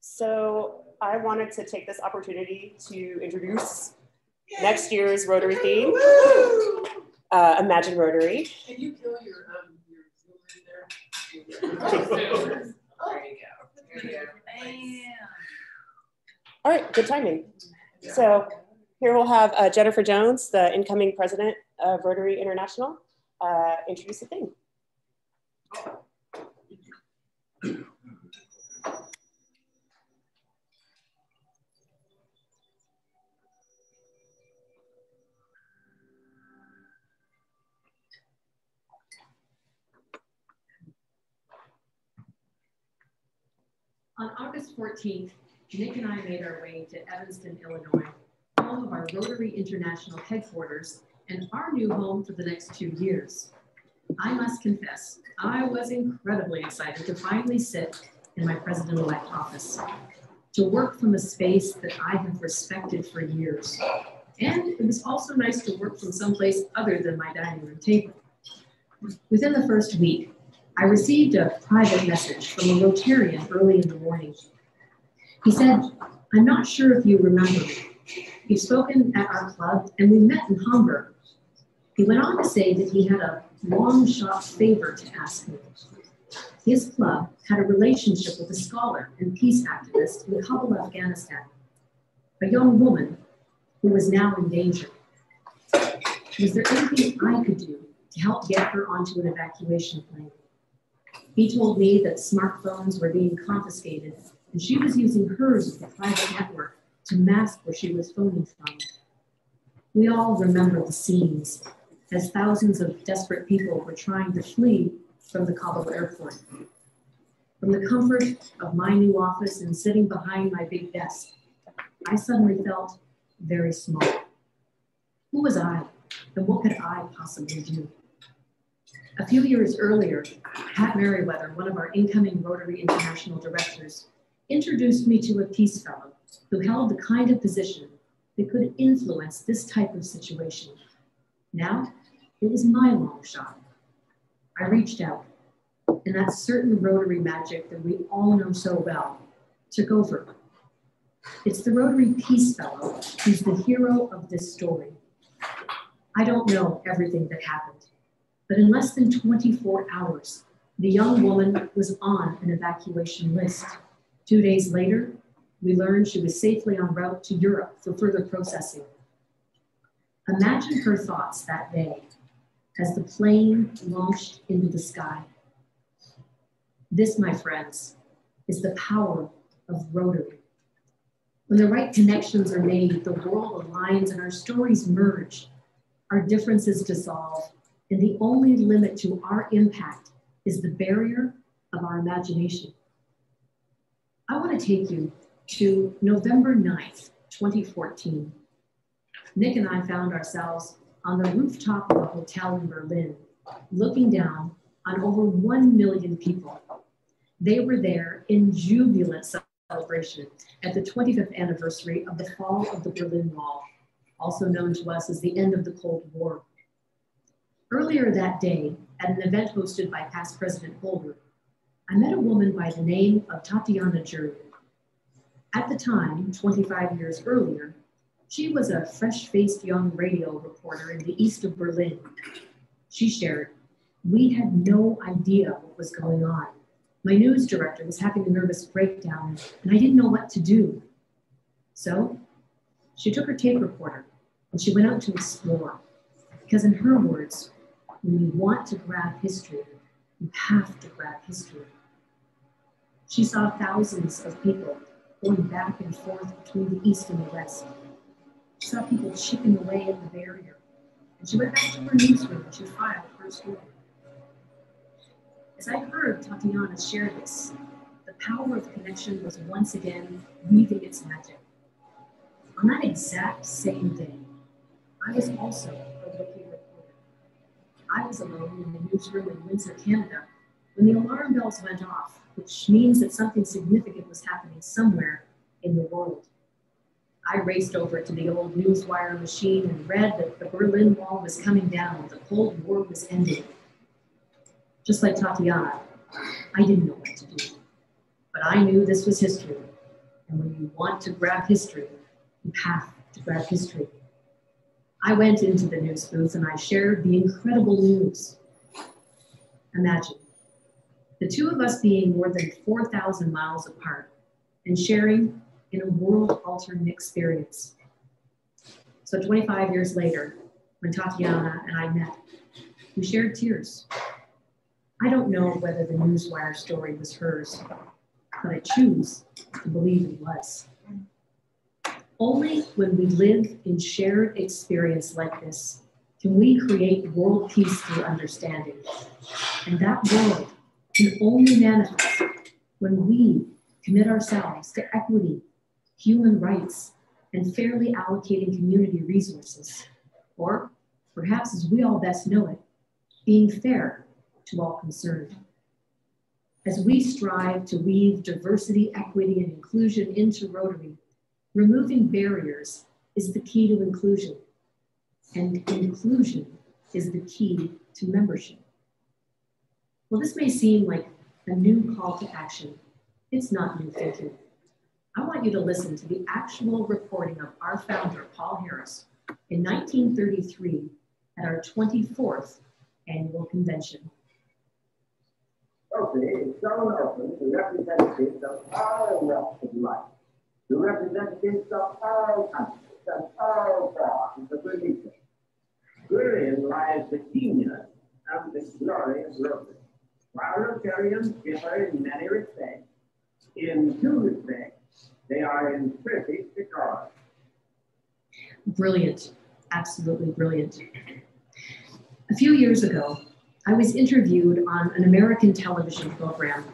So I wanted to take this opportunity to introduce next year's Rotary Theme, Imagine Rotary. Can you kill your Zoom in there? There you go. There you go. All right, good timing. So here we'll have Jennifer Jones, the incoming president of Rotary International, introduce the theme. On August 14th, Nick and I made our way to Evanston, Illinois, home of our Rotary International headquarters and our new home for the next 2 years. I must confess, I was incredibly excited to finally sit in my president-elect office, to work from a space that I have respected for years. And it was also nice to work from someplace other than my dining room table. Within the first week, I received a private message from a Rotarian early in the morning. He said, "I'm not sure if you remember me. You've spoken at our club and we met in Hamburg." He went on to say that he had a long shot favor to ask me. His club had a relationship with a scholar and peace activist in Kabul, Afghanistan, a young woman who was now in danger. Was there anything I could do to help get her onto an evacuation plane? He told me that smartphones were being confiscated and she was using hers as a private network to mask where she was phoning from. We all remember the scenes as thousands of desperate people were trying to flee from the Kabul airport. From the comfort of my new office and sitting behind my big desk, I suddenly felt very small. Who was I, and what could I possibly do? A few years earlier, Pat Merriweather, one of our incoming Rotary International directors, introduced me to a peace fellow who held the kind of position that could influence this type of situation. Now, it was my long shot. I reached out, and that certain Rotary magic that we all know so well took over. It's the Rotary Peace Fellow who's the hero of this story. I don't know everything that happened, but in less than 24 hours, the young woman was on an evacuation list. 2 days later, we learned she was safely en route to Europe for further processing. Imagine her thoughts that day as the plane launched into the sky. This, my friends, is the power of Rotary. When the right connections are made, the world aligns and our stories merge. Our differences dissolve, and the only limit to our impact is the barrier of our imagination. I want to take you to November 9th, 2014. Nick and I found ourselves on the rooftop of a hotel in Berlin, looking down on over 1 million people. They were there in jubilant celebration at the 25th anniversary of the fall of the Berlin Wall, also known to us as the end of the Cold War. Earlier that day, at an event hosted by past President Holder, I met a woman by the name of Tatiana Jury. At the time, 25 years earlier, she was a fresh-faced young radio reporter in the east of Berlin. She shared, "We had no idea what was going on. My news director was having a nervous breakdown, and I didn't know what to do." So she took her tape recorder and she went out to explore. Because in her words, when you want to grab history, you have to grab history. She saw thousands of people going back and forth between the East and the West. She saw people chipping away at the barrier. And she went back to her newsroom and she filed her story. As I heard Tatiana share this, the power of connection was once again weaving its magic. On that exact same day, I was also a rookie reporter. I was alone in the newsroom in Windsor, Canada, when the alarm bells went off, which means that something significant was happening somewhere in the world. I raced over to the old newswire machine and read that the Berlin Wall was coming down, the Cold War was ending. Just like Tatiana, I didn't know what to do, but I knew this was history, And when you want to grab history, you have to grab history. I went into the news booth and I shared the incredible news. Imagine the two of us being more than 4,000 miles apart and sharing in a world-altering experience. So 25 years later, when Tatiana and I met, we shared tears. I don't know whether the Newswire story was hers, but I choose to believe it was. Only when we live in shared experience like this can we create world peace through understanding. And that world can only manifest when we commit ourselves to equity, human rights, and fairly allocating community resources. Or perhaps as we all best know it, being fair to all concerned. As we strive to weave diversity, equity, and inclusion into Rotary, removing barriers is the key to inclusion, and inclusion is the key to membership. Well, this may seem like a new call to action. It's not new thinking. I want you to listen to the actual reporting of our founder, Paul Harris, in 1933 at our 24th annual convention. Rotary is so open to representatives of all walks of life, to representatives of all countries and all forms of religion. Wherein lies the genius and the glory of Rotary. While Rotarians differ in many respects, in two respects, they are in perfect accord. Brilliant, absolutely brilliant. A few years ago, I was interviewed on an American television program.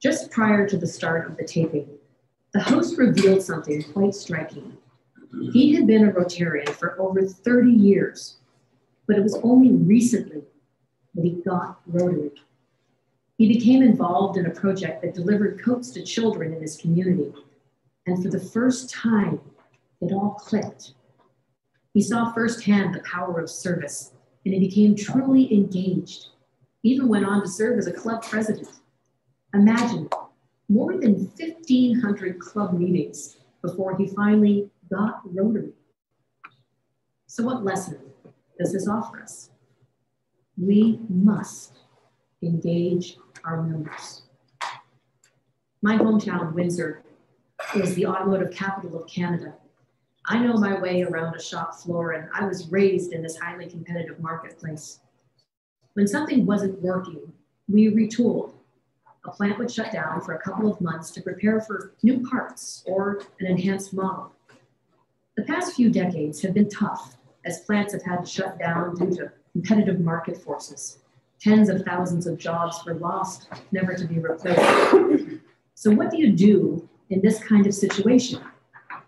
Just prior to the start of the taping, the host revealed something quite striking. He had been a Rotarian for over 30 years, but it was only recently that he got Rotary. He became involved in a project that delivered coats to children in his community. And for the first time, it all clicked. He saw firsthand the power of service, and he became truly engaged, even went on to serve as a club president. Imagine more than 1,500 club meetings before he finally got Rotary. So what lesson does this offer us? We must engage our members. My hometown, Windsor, is the automotive capital of Canada. I know my way around a shop floor, and I was raised in this highly competitive marketplace. When something wasn't working, we retooled. A plant would shut down for a couple of months to prepare for new parts or an enhanced model. The past few decades have been tough, as plants have had to shut down due to competitive market forces. Tens of thousands of jobs were lost, never to be replaced. So what do you do in this kind of situation?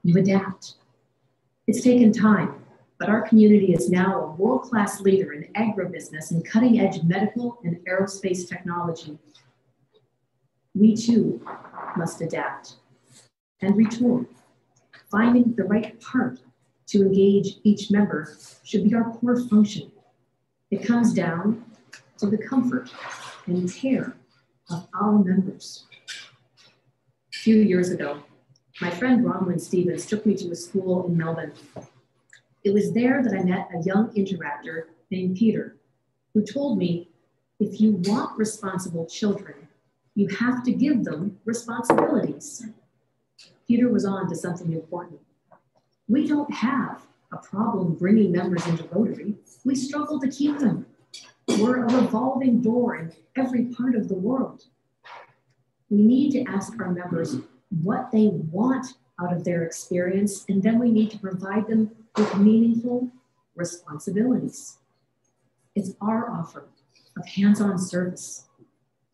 You adapt. It's taken time, but our community is now a world-class leader in agribusiness and cutting-edge medical and aerospace technology. We too must adapt and retool. Finding the right part to engage each member should be our core function. It comes down to the comfort and care of our members. A few years ago, my friend Bronwyn Stevens took me to a school in Melbourne. It was there that I met a young interactor named Peter, who told me, if you want responsible children, you have to give them responsibilities. Peter was on to something important. We don't have a problem bringing members into Rotary. We struggle to keep them. We're a revolving door in every part of the world. We need to ask our members what they want out of their experience, and then we need to provide them with meaningful responsibilities. It's our offer of hands-on service,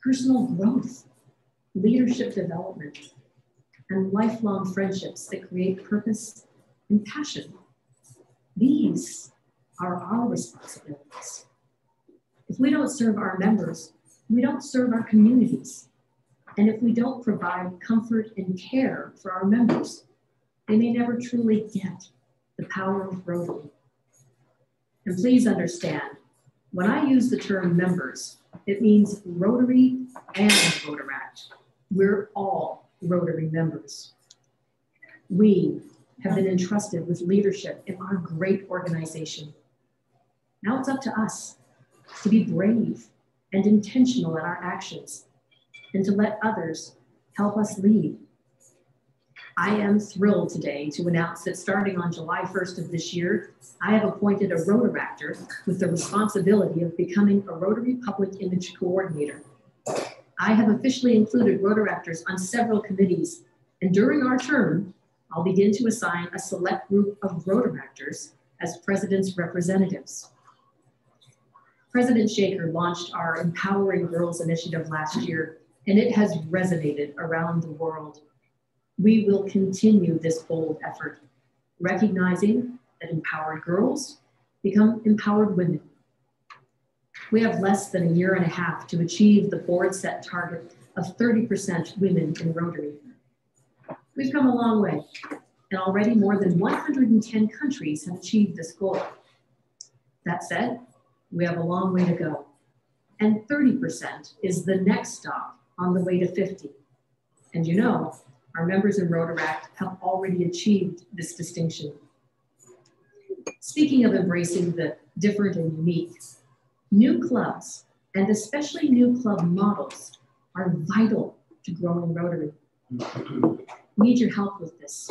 personal growth, leadership development, and lifelong friendships that create purpose and passion. These are our responsibilities. If we don't serve our members, we don't serve our communities. And if we don't provide comfort and care for our members, they may never truly get the power of Rotary. And please understand, when I use the term members, it means Rotary and Rotaract. We're all Rotary members. We have been entrusted with leadership in our great organization. Now it's up to us to be brave and intentional in our actions and to let others help us lead. I am thrilled today to announce that starting on July 1st of this year, I have appointed a Rotaractor with the responsibility of becoming a Rotary Public Image Coordinator. I have officially included Rotaractors on several committees, and during our term, I'll begin to assign a select group of Rotaractors as President's representatives. President Shaker launched our Empowering Girls initiative last year, and it has resonated around the world. We will continue this bold effort, recognizing that empowered girls become empowered women. We have less than a year and a half to achieve the board set target of 30% women in Rotary. We've come a long way, and already more than 110 countries have achieved this goal. That said, we have a long way to go, and 30% is the next stop on the way to 50. And you know, our members in Rotaract have already achieved this distinction. Speaking of embracing the different and unique, new clubs, and especially new club models, are vital to growing Rotary. We need your help with this,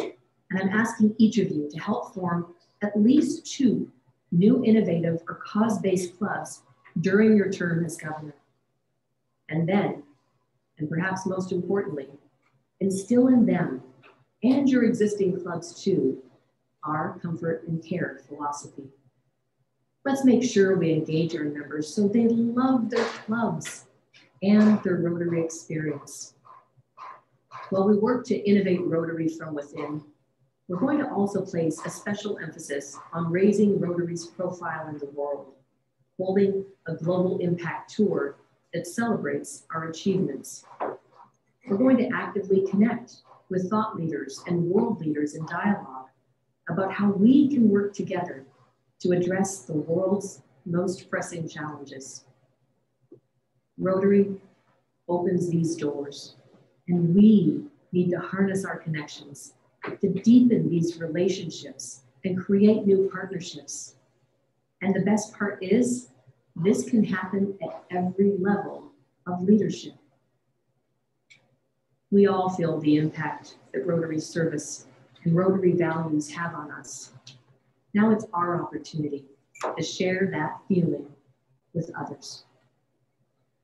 and I'm asking each of you to help form at least 2 new innovative or cause-based clubs during your term as governor. And then, and perhaps most importantly, instill in them and your existing clubs too, our comfort and care philosophy. Let's make sure we engage our members so they love their clubs and their Rotary experience. While we work to innovate Rotary from within, we're going to also place a special emphasis on raising Rotary's profile in the world, holding a global impact tour that celebrates our achievements. We're going to actively connect with thought leaders and world leaders in dialogue about how we can work together to address the world's most pressing challenges. Rotary opens these doors, and we need to harness our connections to deepen these relationships and create new partnerships. And the best part is, this can happen at every level of leadership. We all feel the impact that Rotary service and Rotary values have on us. Now it's our opportunity to share that feeling with others.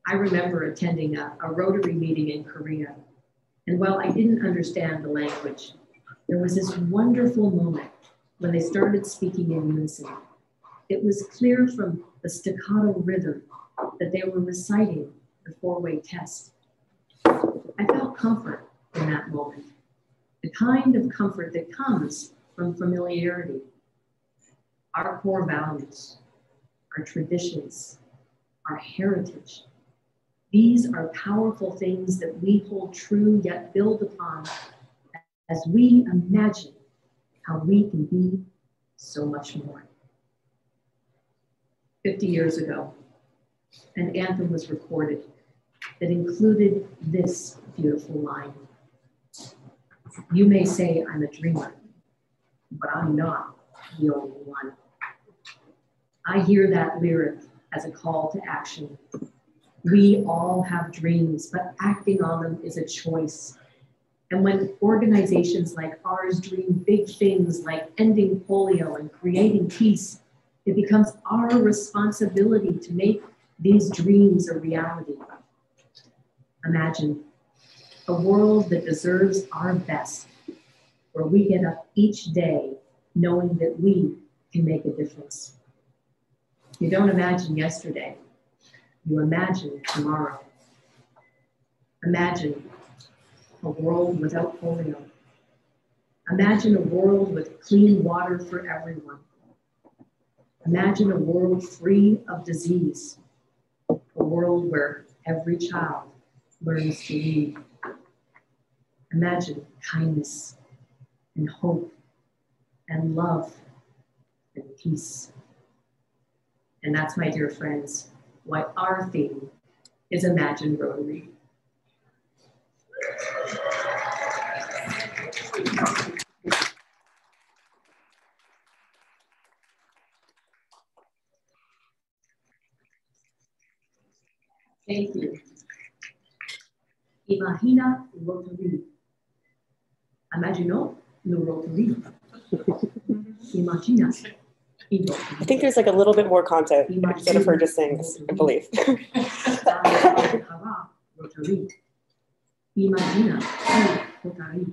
I remember attending a Rotary meeting in Korea, and while I didn't understand the language, there was this wonderful moment when they started speaking in unison. It was clear from the staccato rhythm that they were reciting the 4-way test. I felt comfort in that moment, the kind of comfort that comes from familiarity. Our core values, our traditions, our heritage, these are powerful things that we hold true yet build upon as we imagine how we can be so much more. 50 years ago, an anthem was recorded that included this beautiful line. You may say I'm a dreamer, but I'm not the only one. I hear that lyric as a call to action. We all have dreams, but acting on them is a choice. And when organizations like ours dream big things like ending polio and creating peace, it becomes our responsibility to make these dreams a reality. Imagine a world that deserves our best, where we get up each day knowing that we can make a difference. You don't imagine yesterday, you imagine tomorrow. Imagine a world without polio. Imagine a world with clean water for everyone. Imagine a world free of disease, a world where every child learns to read. Imagine kindness and hope and love and peace. And that's, my dear friends, why our theme is Imagine Rotary. Thank you. Imagina Rotary. Imaginons le Rotary. Imagina. I think there's like a little bit more content instead of her just saying this, I believe. Rotary. Imagina Rotary.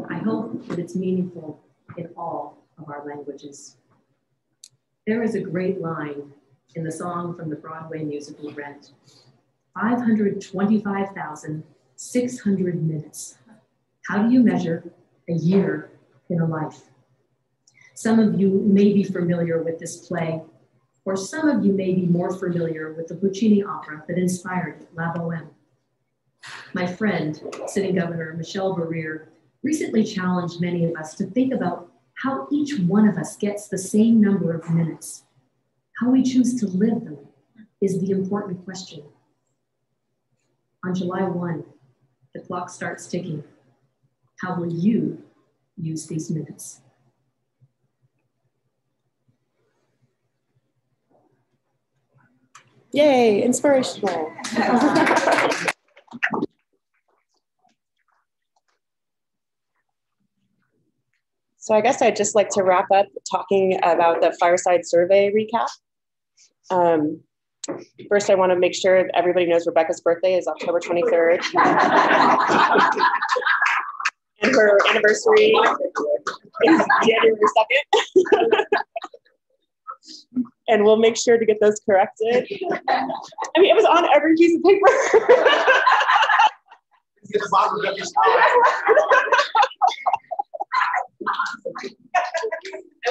I hope that it's meaningful in all of our languages. There is a great line in the song from the Broadway musical Rent. 525,600 minutes. How do you measure a year in a life? Some of you may be familiar with this play, or some of you may be more familiar with the Puccini opera that inspired La Bohème. My friend, sitting Governor Michelle Barrier, recently challenged many of us to think about how each one of us gets the same number of minutes. How we choose to live them is the important question. On July 1, the clock starts ticking. How will you use these minutes? Yay, inspirational. So I guess I'd just like to wrap up talking about the Fireside Survey recap. First, I want to make sure that everybody knows Rebecca's birthday is October 23rd. And her anniversary is January 2nd. And we'll make sure to get those corrected. I mean, it was on every piece of paper. I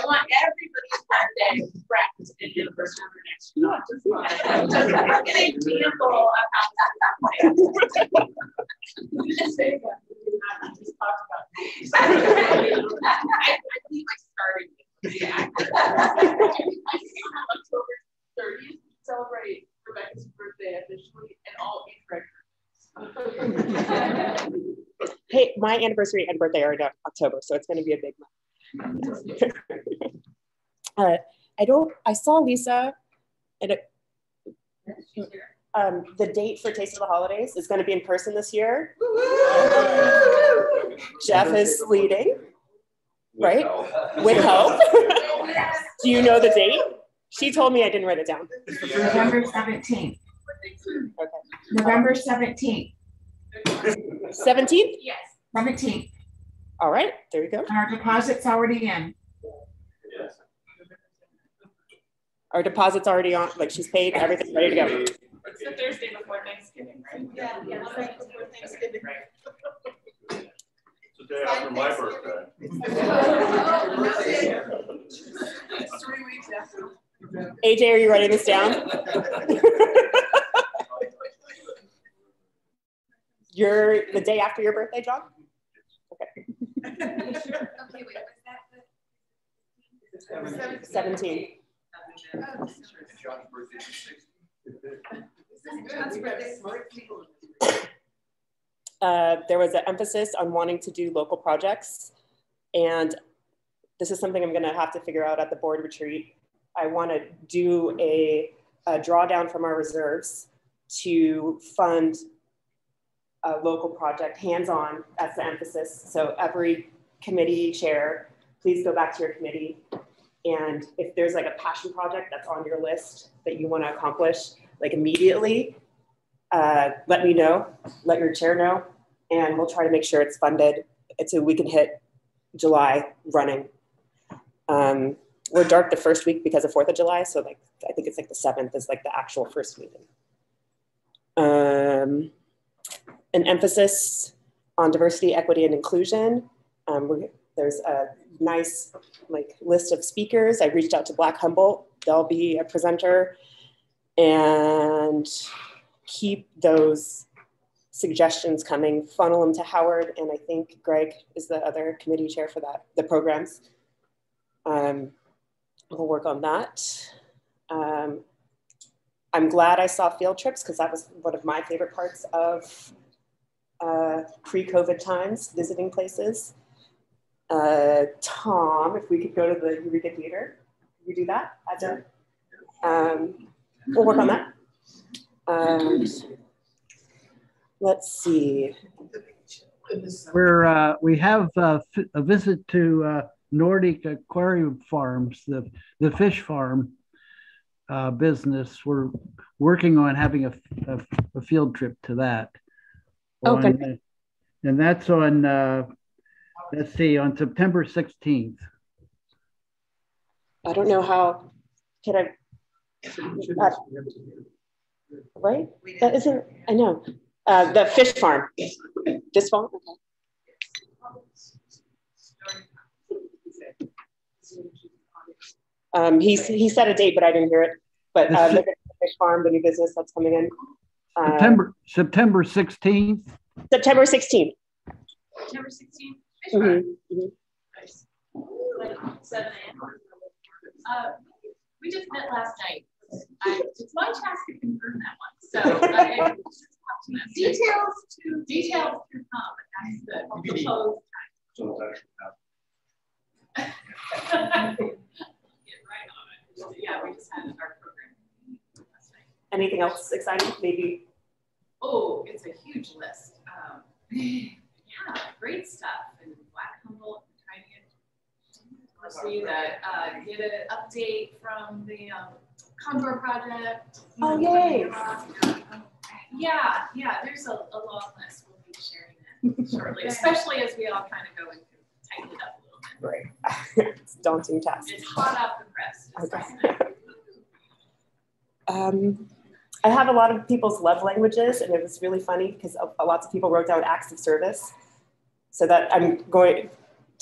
want everybody's birthday correct and anniversary for next year, not just mine. Just an example of how just talked about. I believe I started with the actor. October 30th, celebrate Rebecca's birthday officially and all 8 records. Hey, my anniversary and birthday are in October, so it's going to be a big month. I saw Lisa, and the date for Taste of the Holidays is going to be in person this year. Jeff is leading, right? With help. Do you know the date? She told me, I didn't write it down. November 17th. Okay. November 17th. 17th? Yes. 17th. All right, there you go. And our deposit's already in. Yes. Our deposit's already on, like she's paid, everything's ready to go. It's the Thursday before Thanksgiving, right? Yeah, Thursday before Thanksgiving. Right. It's the day after my birthday. It's 3 weeks after. AJ, are you writing this down? You're the day after your birthday, John? Okay. Okay, wait, was that 17. John's birthday is 60. There was an emphasis on wanting to do local projects. And this is something I'm going to have to figure out at the board retreat. I want to do a drawdown from our reserves to fund a local project, hands-on, that's the emphasis. So every committee chair, please go back to your committee. And if there's like a passion project that's on your list that you want to accomplish, like immediately, let me know, let your chair know, and we'll try to make sure it's funded so we can hit July running. We're dark the first week because of 4th of July. So like, I think it's like the 7th is like the actual first meeting. An emphasis on diversity, equity, and inclusion. There's a nice like list of speakers. I reached out to Black Humboldt. They'll be a presenter, and keep those suggestions coming, funnel them to Howard. And I think Greg is the other committee chair for that, the programs. We'll work on that. I'm glad I saw field trips because that was one of my favorite parts of pre-COVID times, visiting places. Tom, if we could go to the Eureka Theater, we do that as a, we'll work on that. Let's see. We have a visit to Nordic Aquarium Farms, the fish farm business. We're working on having a field trip to that. Okay. And that's on, let's see, on September 16th. I don't know how, can I, right? That isn't, I know. The fish farm. This farm? Okay. He set a date, but I didn't hear it. But the fish farm, the new business that's coming in. September 16th. September 16th. September 16th. Fish Mm-hmm. fry. Mm-hmm. Nice. Like 7 a.m. We just met last night. It's my task to confirm that one. So details to come. That's the proposed time. Get right on it. Yeah, we just had our program last night. Anything else exciting? Maybe. Oh, it's a huge list. Yeah, great stuff. And Black Humboldt, trying to get an update from the Condor project. Oh, yay. Yeah, there's a long list. We'll be sharing that shortly, especially as we all kind of go and tighten it up a little bit. Right. It's a daunting task. It's hot off the press. Okay. I have a lot of people's love languages, and it was really funny because lots of people wrote down acts of service. So that I'm going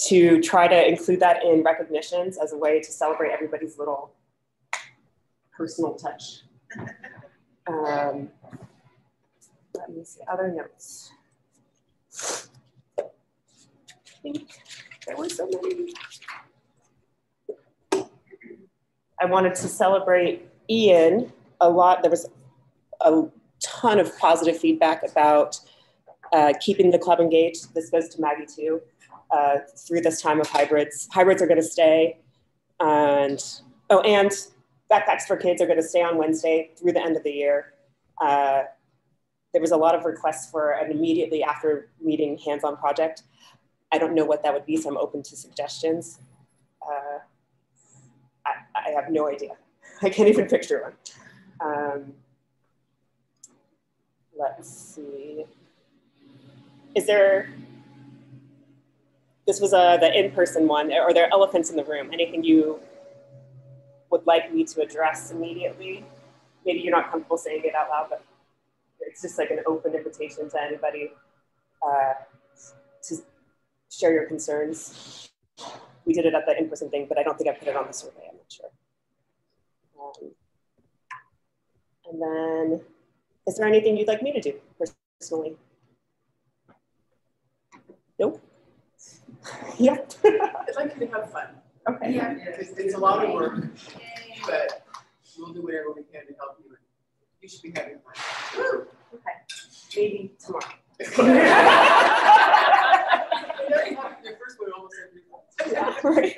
to try to include that in recognitions as a way to celebrate everybody's little personal touch. Let me see, other notes. I think there were so many. I wanted to celebrate Ian a lot. There was a ton of positive feedback about keeping the club engaged. This goes to Maggie too, through this time of hybrids. Hybrids are gonna stay. And backpacks for kids are gonna stay on Wednesday through the end of the year. There was a lot of requests for an immediately after meeting hands-on project. I don't know what that would be, so I'm open to suggestions. I have no idea. I can't even picture one. Let's see. This was the in-person one, are there elephants in the room? Anything you would like me to address immediately? Maybe you're not comfortable saying it out loud, but it's just like an open invitation to anybody to share your concerns. We did it at the in-person thing, but I don't think I put it on the survey, I'm not sure. And then, is there anything you'd like me to do personally? Nope. Yeah. I'd like you to have fun. Okay. Yeah, it's a lot of work, but we'll do whatever we can to help you. You should be having fun. Woo. Okay. Maybe tomorrow. Your first one almost every Yeah, right.